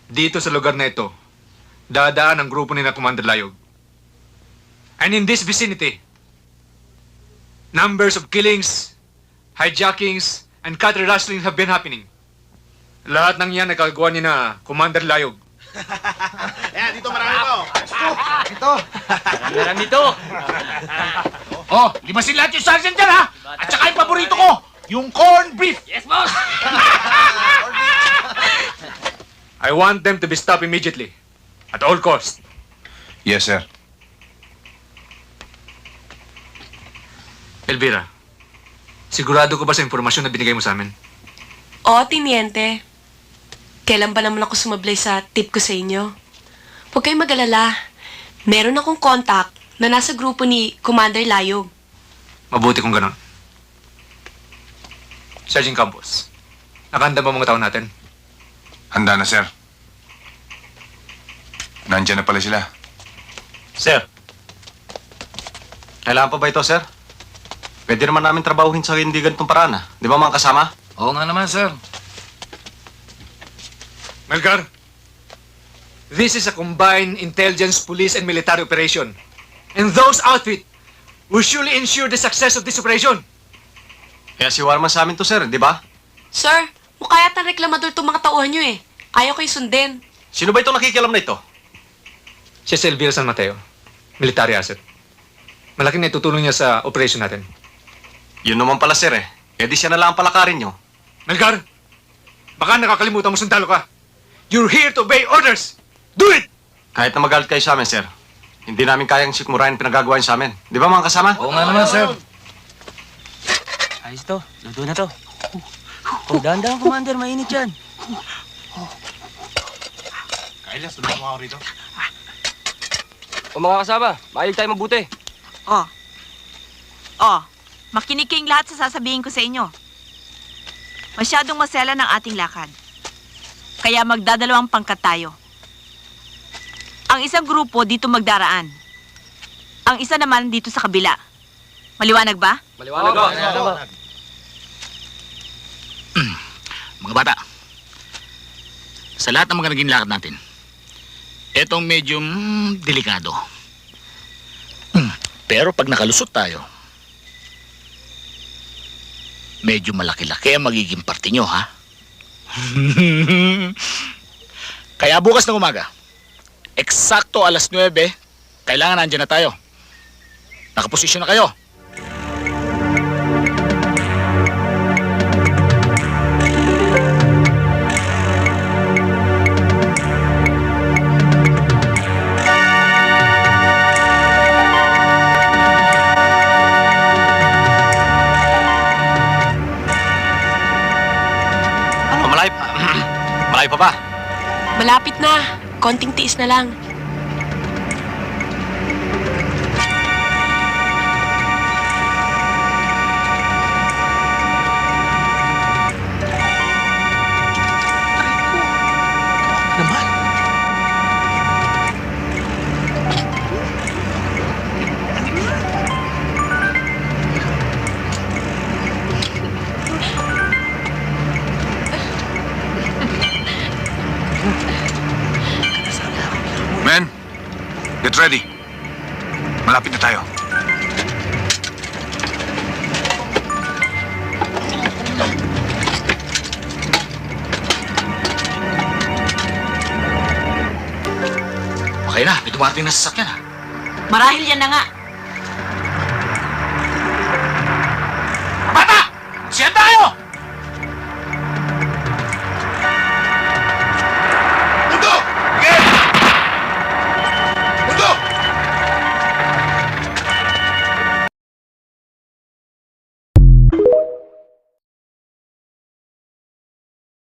Dito sa lugar na ito, dadaan ang grupo ni na Commander Layog. And in this vicinity, numbers of killings, hijackings, and cattle rustling have been happening. Lahat ng yan nagagawa ni na Commander Layog. Ayan, dito marami po. Marami to. Oh, limasin lahat yung sergeant dyan, ha? At saka yung paborito ko, yung corn beef. Yes, boss! I want them to be stopped immediately, at all cost. Yes, sir. Elvira, sigurado ko ba sa impormasyon na binigay mo sa amin? Oo, Tiniente. Kailan ba naman ako sumablay sa tip ko sa inyo? Huwag kayong mag-alala. Meron akong contact na nasa grupo ni Commander Layog. Mabuti kung ganon. Sergeant Campos, nakahanda ba mga tao natin? Handa na, sir. Nandiyan na pala sila. Sir, kailangan pa ba ito, sir? Pwede naman namin trabahuhin sa hindi ganitong paraan, Di ba mga kasama? Oo nga naman, sir. Melgar, this is a combined intelligence, police, and military operation. And those outfit will surely ensure the success of this operation. Kaya siwara man sa amin to, sir, di ba? Sir, mukha yata reklamador itong mga tauhan nyo eh. Ayaw kayo sundin. Sino ba itong nakikialam na ito? Siya si Elvira San Mateo, military asset. Malaking naitutulong niya sa operation natin. Yun naman pala, sir, Eh di siya na lang ang palakarin nyo. Melgar, baka nakakalimutan mo sundalo ka. You're here to obey orders. Do it! Kahit na magalit kayo sa amin, sir, hindi namin kayang sikmurahin pinagagawa niyo sa amin. Di ba mga kasama? Oo nga naman, sir. Ayos to. Luto na to. Oh, dahan-dahan, Commander. Mainit yan. Kailas, tulungan mo ako rito. O mga kasama, mahilig tayo mabuti. Makinig kayong lahat sa sasabihin ko sa inyo. Masyadong masela ng ating lakad. Kaya magdadalawang pangkat tayo. Ang isang grupo dito magdaraan. Ang isa naman dito sa kabila. Maliwanag ba? Maliwanag ko. Mga bata, sa lahat ng mga naging lakad natin, etong medyo delikado. Pero pag nakalusot tayo, medyo malaki-laki ang magiging parte nyo, ha? Kaya bukas ng umaga, eksakto 9:00, kailangan nandiyan na tayo. Nakaposisyon na kayo. Malayo pa ba? Malapit na. Konting tiis na lang. Men, get ready. Malapit na tayo. Okay na, may dumating na sasakyan, ha? Marahil yan na nga.